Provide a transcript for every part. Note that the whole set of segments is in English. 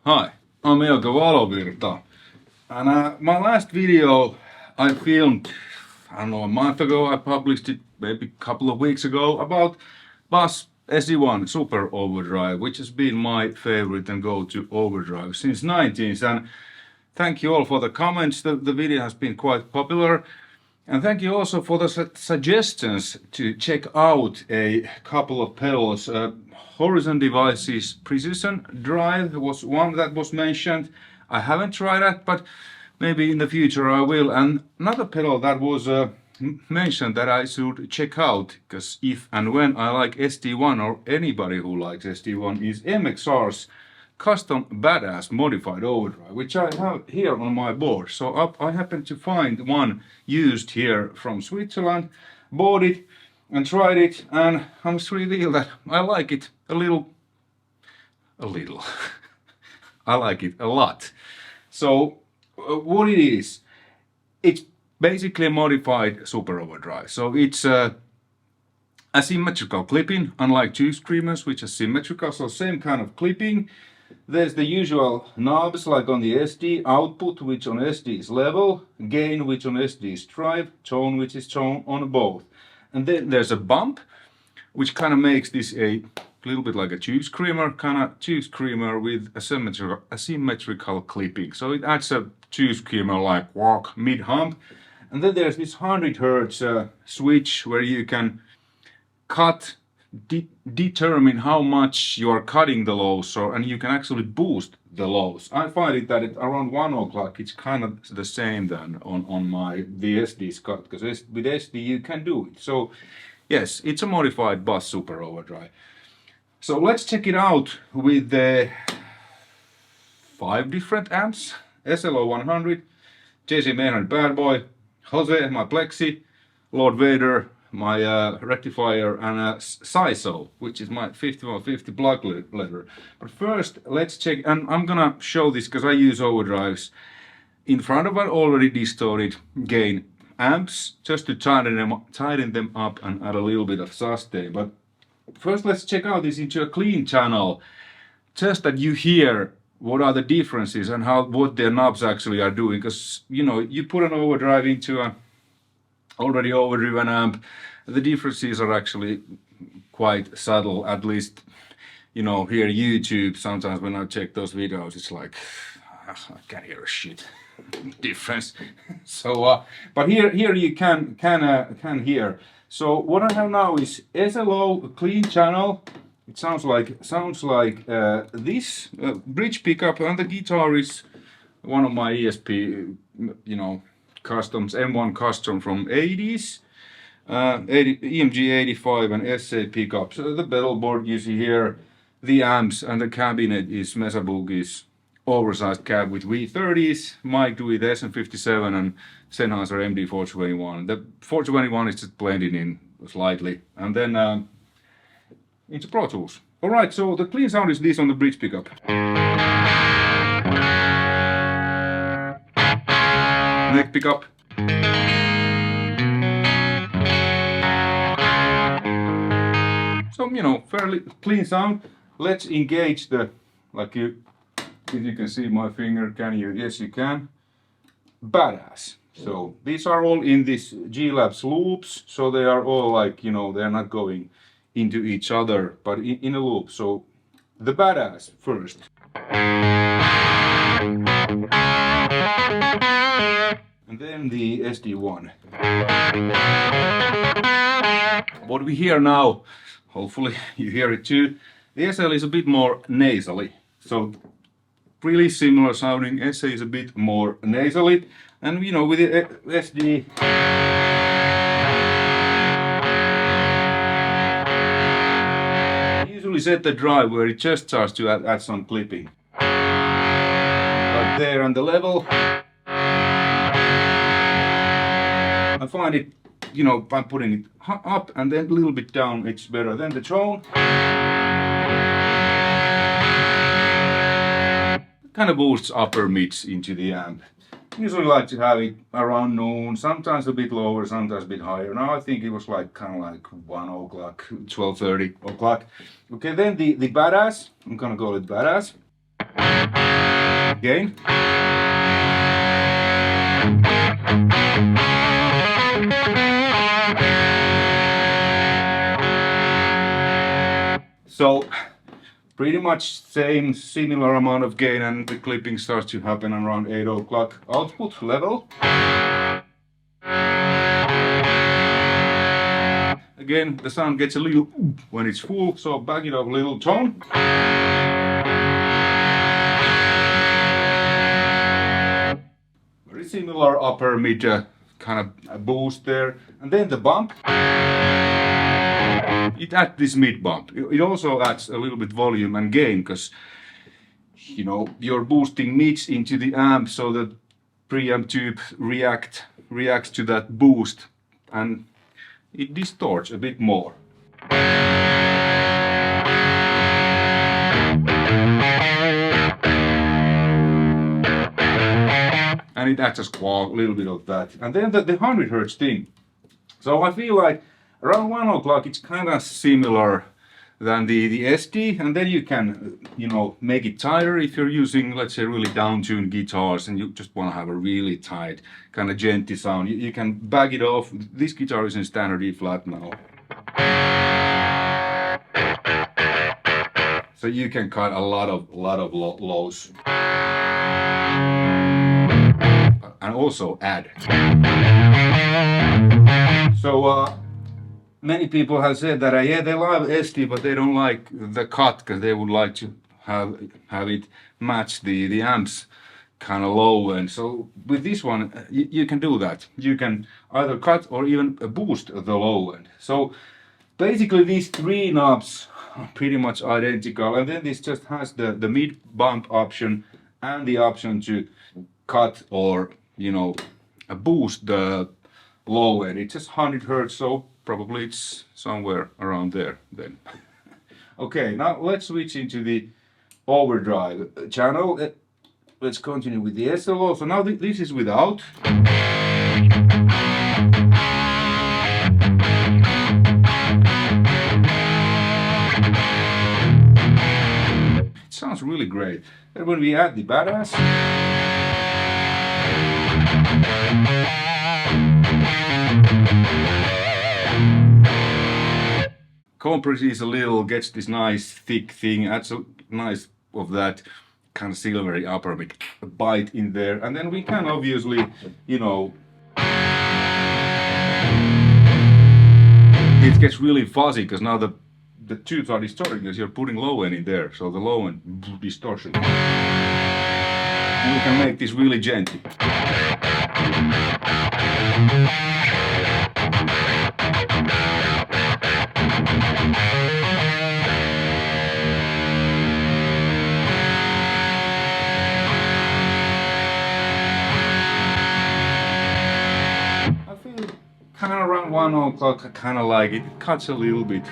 Hi, I'm Euge Valovirta, and my last video I filmed, I don't know, a month ago. I published it maybe a couple of weeks ago about Boss SD-1 Super Overdrive, which has been my favorite and go-to overdrive since 90s. And thank you all for the comments. The video has been quite popular. And thank you also for the suggestions to check out a couple of pedals. Horizon Devices Precision Drive was one that was mentioned. I haven't tried that, but maybe in the future I will. And another pedal that was mentioned that I should check out, because if and when I like SD-1, or anybody who likes SD-1, is MXR's custom badass modified overdrive, which I have here on my board. So I happened to find one used here from Switzerland, bought it and tried it, and I must reveal that I like it a little. I like it a lot. So what it is, it's basically a modified super overdrive. So it's asymmetrical clipping, unlike tube screamers, which are symmetrical, so same kind of clipping. There's the usual knobs like on the SD, output which on SD is level, gain which on SD is drive, tone which is tone on both. And then there's a bump which kind of makes this a little bit like a tube screamer, with asymmetrical clipping. So it adds a tube screamer like walk mid-hump. And then there's this 100 Hertz switch where you can cut, determine how much you are cutting the lows, and you can actually boost the lows. I find it that around 1 o'clock it's kind of the same than on my VSD's cut, because with SD you can do it. So yes, it's a modified Boss Super Overdrive. So let's check it out with the 5 different amps: SLO 100, JC Maynard Bad Boy, Jose my Plexi, Lord Vader my Rectifier, and CYHRA, which is my 5150 block letter. But first, let's check, and I'm gonna show this because I use overdrives in front of an already distorted gain amps, just to tighten them up and add a little bit of sustain. But first, let's check out this into a clean channel, just that you hear what are the differences and what their knobs actually are doing. Because you put an overdrive into a already overdriven amp, the differences are actually quite subtle. At least, here YouTube, sometimes when I check those videos, it's like I can't hear a shit difference. So but here you can hear. So what I have now is SLO clean channel. It sounds like this bridge pickup, and the guitar is one of my ESP customs, M1 custom from 80s, EMG 85 and SA pickups. So the pedal board you see here, the amps, and the cabinet is Mesa Boogie's oversized cab with V30s, mic'd with SM57 and Sennheiser MD 421. The 421 is just blended in slightly, and then into Pro Tools. Alright, so the clean sound is this on the bridge pickup. Neck pickup. So, fairly clean sound. Let's engage the, if you can see my finger, can you? Yes, you can. Badass. So these are all in this G-Labs loops, so they are all they're not going into each other, but in a loop. So the badass first. And then the SD-1. What we hear now, hopefully you hear it too, the SL is a bit more nasally. So really similar sounding, SA is a bit more nasally. And with the SD, I usually set the drive where it just starts to add some clipping. But there on the level, I find it, by putting it up and then a little bit down, it's better. Then the tone kind of boosts upper mids into the amp. Usually like to have it around noon, sometimes a bit lower, sometimes a bit higher. Now I think it was kind of like 1 o'clock, 12:30 o'clock. Okay, then the badass, I'm gonna call it badass. gain. So pretty much similar amount of gain, and the clipping starts to happen around 8 o'clock. Output level. Again, the sound gets a little when it's full, so back it up a little tone. Very similar upper mid kind of a boost there. And then the bump. It adds this mid bump. It also adds a little bit volume and gain, because you know you're boosting mids into the amp, so the preamp tube reacts to that boost, and it distorts a bit more. And it adds a little bit of that. And then the 100 Hz thing. So I feel like around 1 o'clock it's kind of similar than the SD, and then you can, you know, make it tighter if you're using, let's say, really down-tuned guitars and you just want to have a really tight, kind of gentle sound. You can back it off. This guitar is in standard E flat now. So you can cut a lot of lows. And also add. So, many people have said that yeah, they love SD, but they don't like the cut, because they would like to have it match the amp's kind of low end. So with this one, you can do that. You can either cut or even boost the low end. So basically these three knobs are pretty much identical, and then this just has the mid bump option and the option to cut or, you know, boost the low end. It's just 100 Hz, so probably it's somewhere around there then. Okay, now let's switch into the Overdrive channel. Let's continue with the SLO. So now this is without. It sounds really great. And when we add the badass, compresses a little, gets this nice thick thing, adds a nice of that kind of silvery upper mid bite in there, and then we can obviously, you know, it gets really fuzzy because now the tubes are distorting because you're putting low end in there, so the low end distortion. And we can make this really gentle. Kind of around 1 o'clock, I kind of like it. It cuts a little bit.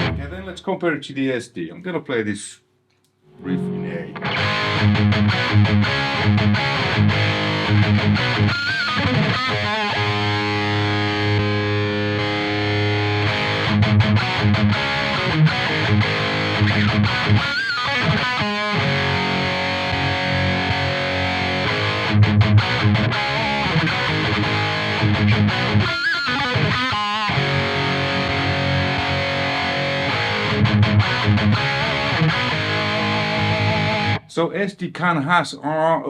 Okay, then let's compare it to the SD. I'm gonna play this riff in A. So SD kind of has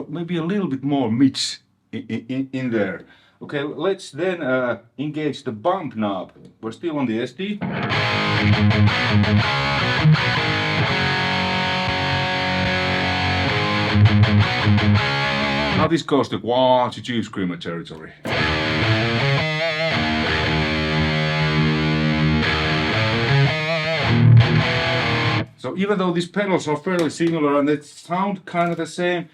maybe a little bit more mids in there. Okay, let's then engage the bump knob. We're still on the SD. Now this goes to Euge screamer territory. So even though these pedals are fairly similar and they sound kind of the same,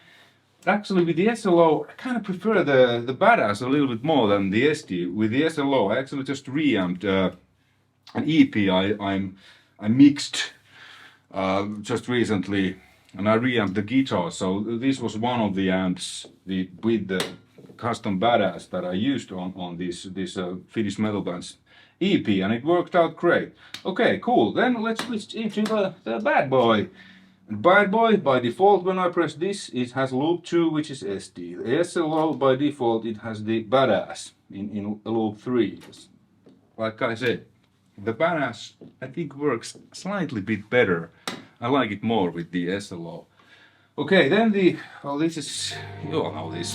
actually with the SLO I kind of prefer the badass a little bit more than the SD. With the SLO I actually just reamped an EP I mixed just recently, and I reamped the guitar. So this was one of the amps with the custom badass that I used on this Finnish metal band's EP, and it worked out great. Okay, cool. Then let's switch into the bad boy. Bad boy, by default, when I press this, it has loop 2, which is SD. The SLO, by default, it has the badass in loop 3. Like I said, the badass, I think, works slightly bit better. I like it more with the SLO. Okay, then this is, you all know this.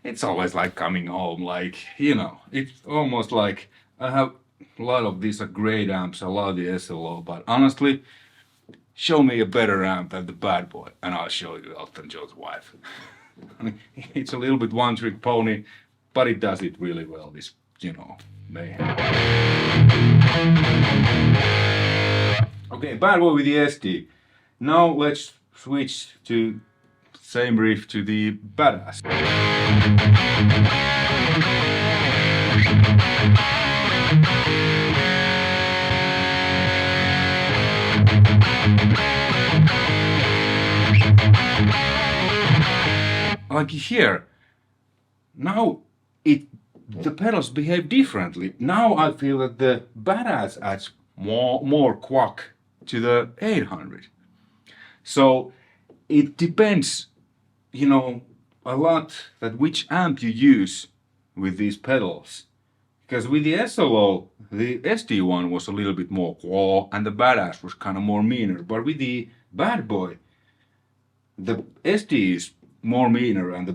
It's always like coming home, like, you know, it's almost like I have a lot of these great amps, I love the SLO, but honestly, show me a better amp than the bad boy, and I'll show you Elton John's wife. It's a little bit one-trick pony, but it does it really well, this, you know, mayhem. Okay, bad boy with the SD. Now let's switch to same riff to the badass. Like here, now the pedals behave differently. Now I feel that the badass adds more quack to the 800. So it depends, you know, a lot that which amp you use with these pedals. Because with the SLO, the SD-1 was a little bit more quack and the badass was kind of more meaner. But with the bad boy, the SD is more meaner and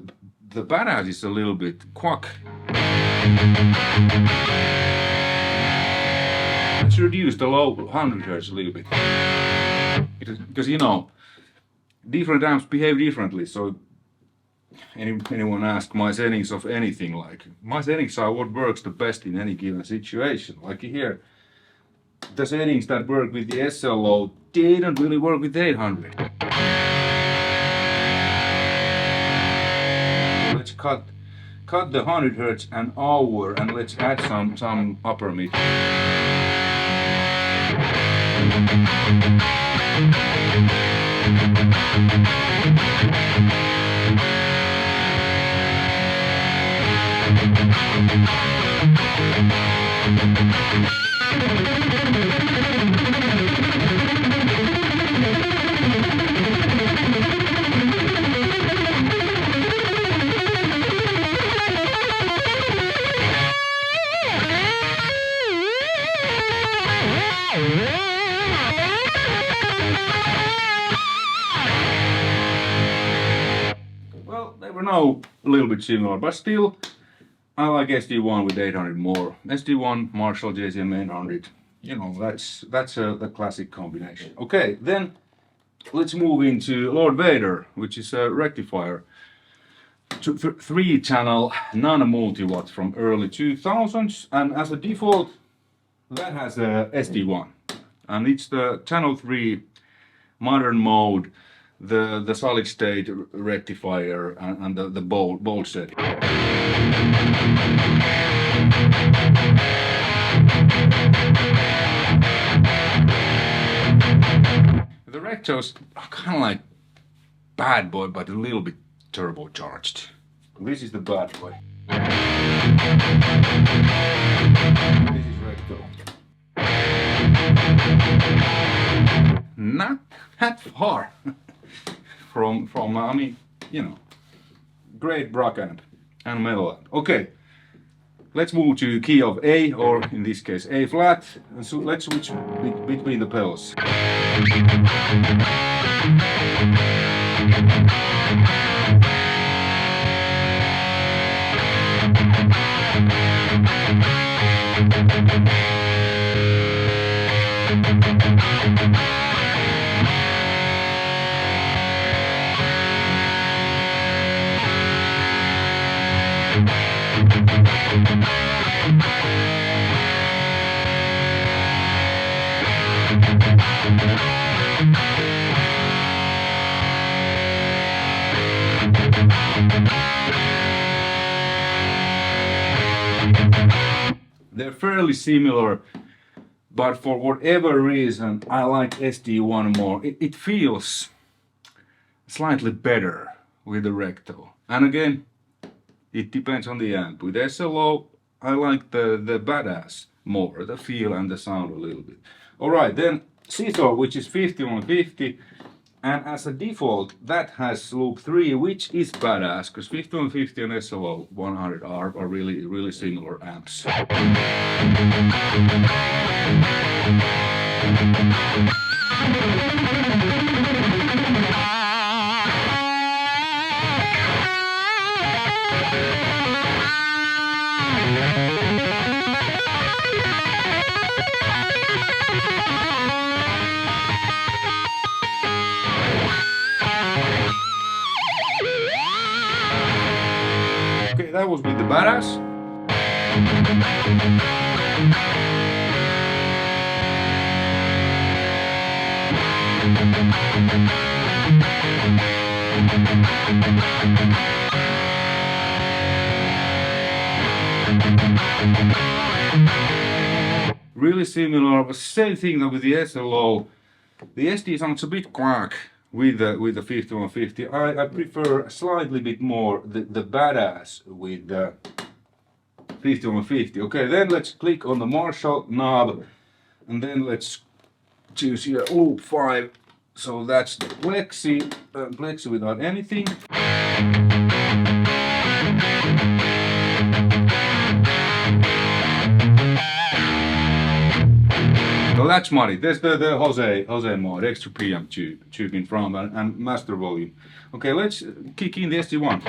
the badass is a little bit quack. Let's reduce the low 100 Hz a little bit. Because, you know, different amps behave differently, so anyone ask my settings of anything, like my settings are what works the best in any given situation. Like here, the settings that work with the SLO didn't really work with the 800. So let's cut the 100 Hz an hour and let's add some upper mid. Well, they were now a little bit similar, but still I like SD-1 with 800 more. SD-1, Marshall, JCM 800, you know, that's the classic combination. Okay, then let's move into Lord Vader, which is a rectifier. 3-channel non-multi-watt from early 2000s, and as a default that has a SD-1, and it's the channel 3 modern mode, the solid state rectifier and the bold setting. The Rectos are kind of like bad boy, but a little bit turbocharged. This is the bad boy. This is Recto. Not that far from I mean, you know, great Brock amp and metal amp. Okay, let's move to key of A, or in this case A flat, and so let's switch between the pedals. They're fairly similar, but for whatever reason I like SD-1 more. It feels slightly better with the Recto. And again, it depends on the amp. With SLO, I like the badass more, the feel and the sound a little bit. Alright, then CYHRA, which is 5150, and as a default, that has loop 3, which is badass, because 5150 and SLO 100 are really similar amps. Okay, that was with the badass. Really similar, but same thing with the SLO. The SD sounds a bit quack with the 5150. I prefer slightly bit more the badass with the 5150. Okay, then let's click on the Marshall knob, and then let's choose here loop 5. So that's the Plexi, Plexi without anything. So that's muddy. There's the Jose mode, extra preamp tube in front and master volume. Okay, let's kick in the SD-1.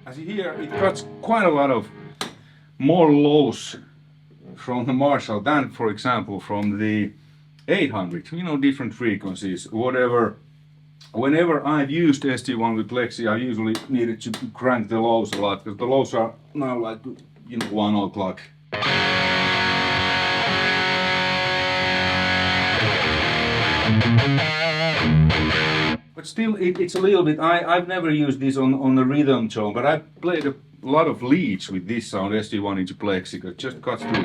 As you hear, it cuts quite a lot of more lows from the Marshall than, for example, from the 800. You know, different frequencies, whatever. Whenever I've used SD-1 with Plexi, I usually needed to crank the lows a lot, because the lows are now like, you know, 1 o'clock. But still, it's a little bit. I've never used this on the rhythm tone, but I played a lot of leads with this sound SD-1 into Plexi, because it just cuts through.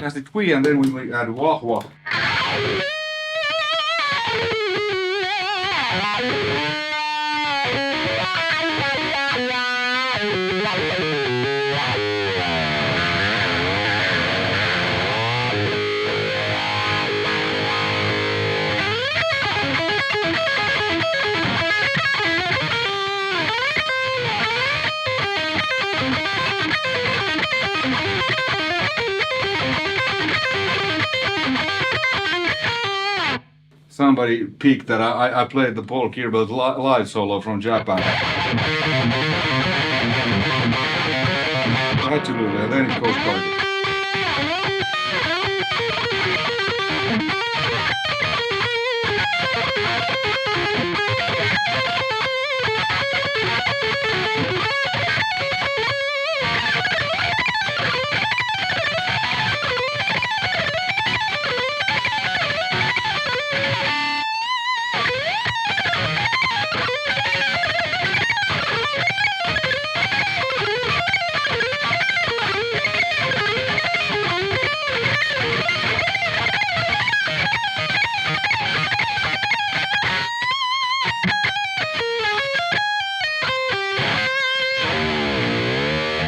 That's the twee, and then we add wah wah. Somebody peeked that I played the Paul Kirbel live solo from Japan. I had to do that, then it goes party.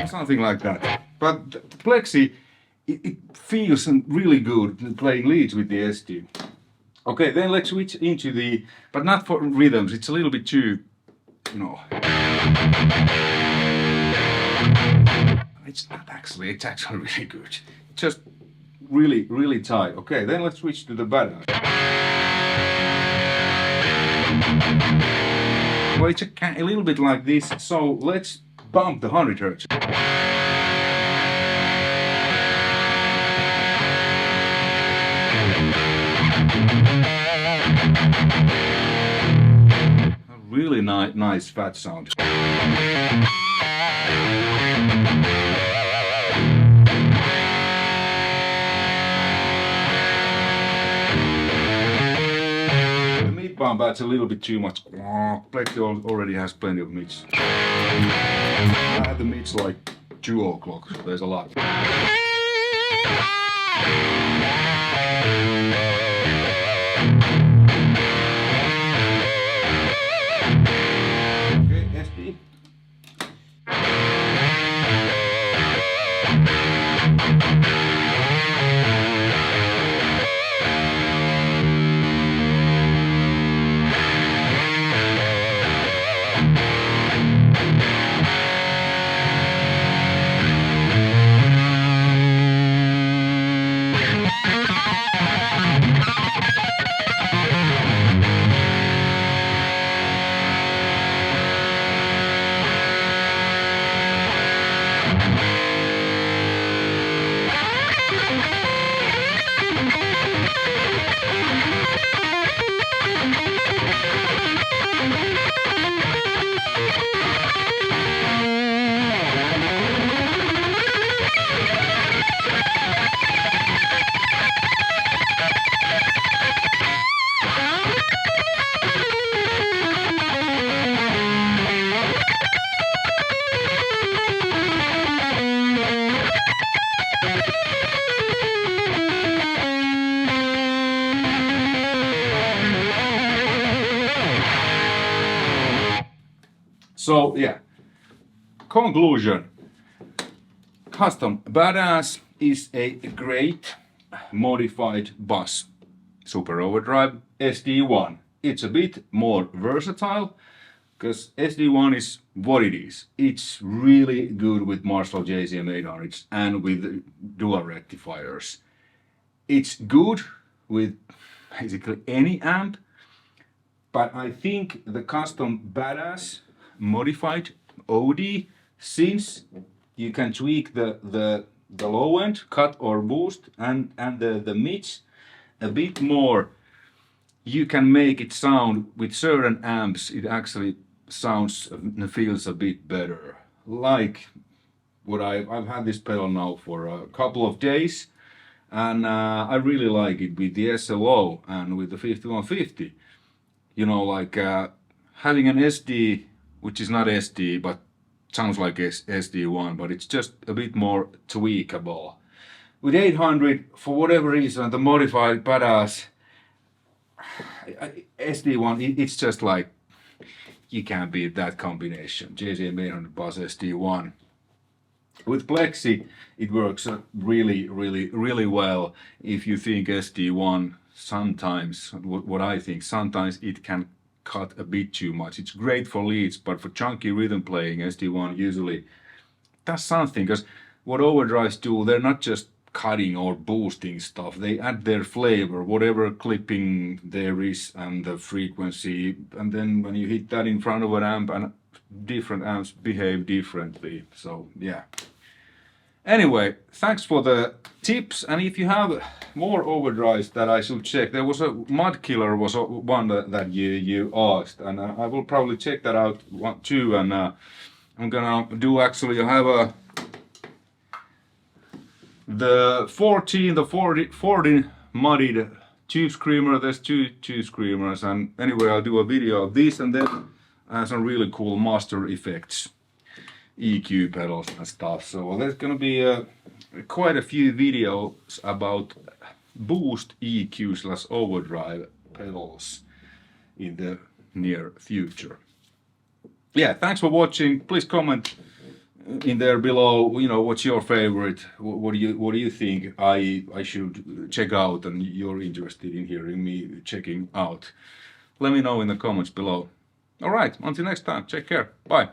Something like that. But Plexi, it feels really good playing leads with the SD. Okay, then let's switch into the, but not for rhythms, it's a little bit too, you know. It's not actually, it's actually really good. It's just really tight. Okay, then let's switch to the badass. Well, it's a little bit like this, so let's bump the 100 Hz. A really nice fat sound. sound, but it's a little bit too much. Plexi already has plenty of mids. I have the mids like 2 o'clock, so there's a lot. Okay, SD. So yeah, conclusion. Custom Badass is a great modified bus. Super Overdrive SD-1. It's a bit more versatile because SD-1 is what it is. It's really good with Marshall JCM 800s and with dual rectifiers. It's good with basically any amp, but I think the Custom Badass modified OD, since you can tweak the low end, cut or boost, and the mids a bit more, you can make it sound with certain amps, it actually sounds and feels a bit better. Like what I've had this pedal now for a couple of days, and I really like it with the SLO and with the 5150. You know, like having an SD, which is not SD, but sounds like SD-1, but it's just a bit more tweakable. With 800, for whatever reason, the modified Badass SD-1, it's just like, you can't beat that combination. JCM 800 bus SD-1. With Plexi, it works really well. If you think SD-1, sometimes, what I think, sometimes it can cut a bit too much. It's great for leads, but for chunky rhythm playing, SD-1 usually does something, because what overdrives do, they're not just cutting or boosting stuff, they add their flavor, whatever clipping there is and the frequency, and then when you hit that in front of an amp, and different amps behave differently. So yeah. Anyway, thanks for the tips, and if you have more overdrives that I should check, there was a Mud Killer was one that you asked, and I will probably check that out too, and I'm gonna do, actually I have the 40 mudded tube screamer. There's two screamers, and anyway I'll do a video of this, and then I have some really cool master effects, EQ pedals and stuff. So there's gonna be quite a few videos about boost EQ / overdrive pedals in the near future. Yeah, thanks for watching. Please comment in there below, you know, what's your favorite, what do you think I should check out and you're interested in hearing me checking out. Let me know in the comments below. All right, until next time, take care, bye.